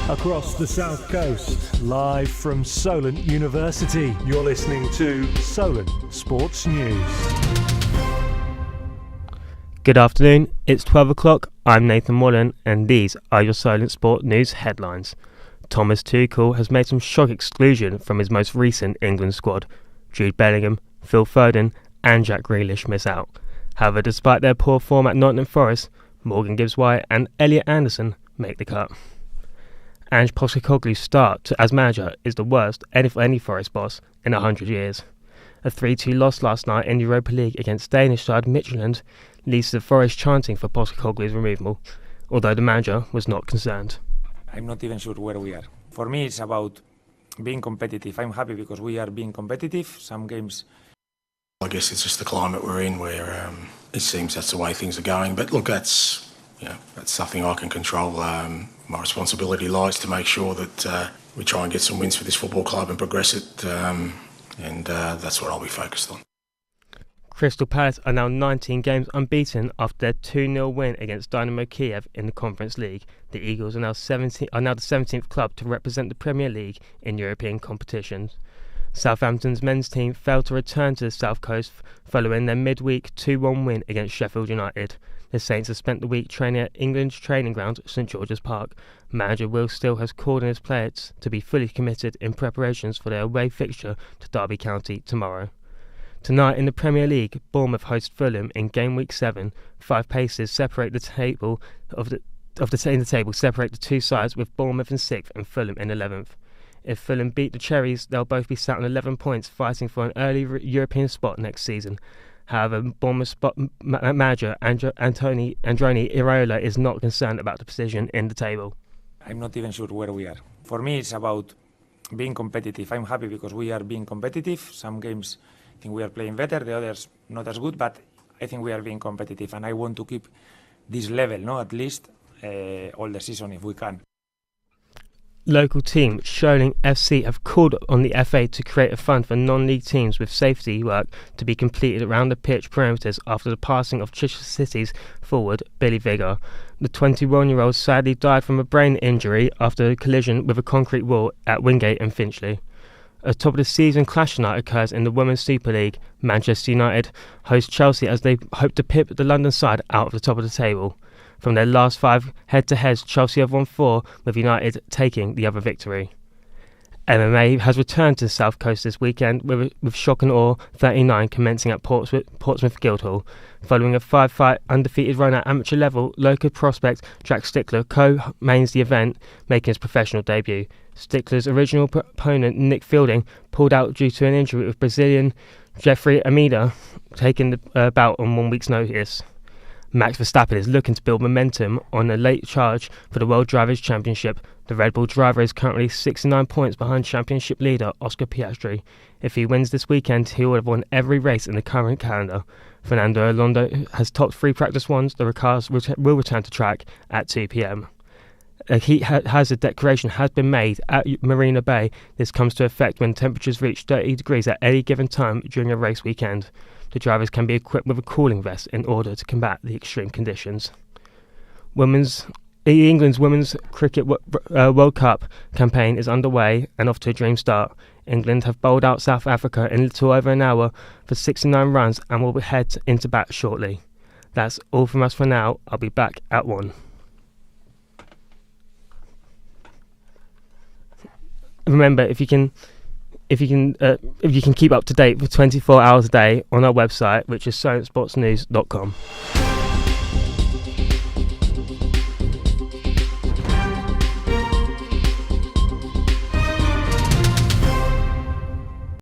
Across the South Coast, live from Solent University, you're listening to Solent Sports News. Good afternoon, it's 12 o'clock, I'm Nathan Wallen and these are your Solent Sport News headlines. Thomas Tuchel has made some shock exclusion from his most recent England squad. Jude Bellingham, Phil Foden and Jack Grealish miss out. However, despite their poor form at Nottingham Forest, Morgan Gibbs-White and Elliot Anderson make the cut. Ange Postecoglou's start as manager is the worst for any Forest boss in 100 years. A 3-2 loss last night in the Europa League against Danish side Midtjylland leads to the Forest chanting for Postecoglou's removal, although the manager was not concerned. I'm not even sure where we are. For me, it's about being competitive. I'm happy because we are being competitive. Some games... I guess it's just the climate we're in where it seems that's the way things are going. But look, that's something I can control. My responsibility lies to make sure that we try and get some wins for this football club and progress it, and that's what I'll be focused on. Crystal Palace are now 19 games unbeaten after their 2-0 win against Dynamo Kiev in the Conference League. The Eagles are now the 17th club to represent the Premier League in European competitions. Southampton's men's team failed to return to the South Coast following their midweek 2-1 win against Sheffield United. The Saints have spent the week training at England's training ground, St George's Park. Manager Will Steele has called on his players to be fully committed in preparations for their away fixture to Derby County tomorrow. Tonight in the Premier League, Bournemouth host Fulham in game week 7. 5 places separate the table separate the two sides, with Bournemouth in 6th and Fulham in 11th. If Fulham beat the Cherries, they'll both be sat on 11 points, fighting for an early European spot next season. However, Bournemouth manager Androni Iraola is not concerned about the position in the table. I'm not even sure where we are. For me, it's about being competitive. I'm happy because we are being competitive. Some games I think we are playing better, the others not as good, but I think we are being competitive, and I want to keep this level, at least all the season if we can. Local team Sholing FC have called on the FA to create a fund for non-league teams with safety work to be completed around the pitch perimeters after the passing of Chichester City's forward Billy Vigor. The 21-year-old sadly died from a brain injury after a collision with a concrete wall at Wingate and Finchley. A top-of-the-season clash tonight occurs in the Women's Super League. Manchester United host Chelsea as they hope to pip the London side out of the top of the table. From their last 5 head-to-heads, Chelsea have won 4, with United taking the other victory. MMA has returned to the South Coast this weekend with Shock and Awe 39 commencing at Portsmouth Guildhall. Following a 5-fight undefeated run at amateur level, local prospect Jack Stickler co-mains the event, making his professional debut. Stickler's original opponent Nick Fielding pulled out due to an injury, with Brazilian Jeffrey Almeida taking the bout on 1 week's notice. Max Verstappen is looking to build momentum on a late charge for the World Drivers' Championship. The Red Bull driver is currently 69 points behind championship leader Oscar Piastri. If he wins this weekend, he will have won every race in the current calendar. Fernando Alonso has topped 3 practice ones. The cars will return to track at 2 p.m. A heat hazard declaration has been made at Marina Bay. This comes to effect when temperatures reach 30 degrees at any given time during a race weekend. The drivers can be equipped with a cooling vest in order to combat the extreme conditions. England's Women's Cricket World Cup campaign is underway and off to a dream start. England have bowled out South Africa in a little over an hour for 69 runs and will head into bat shortly. That's all from us for now. I'll be back at 1. Remember, if you can keep up to date for 24 hours a day on our website, which is solentsportsnews.com.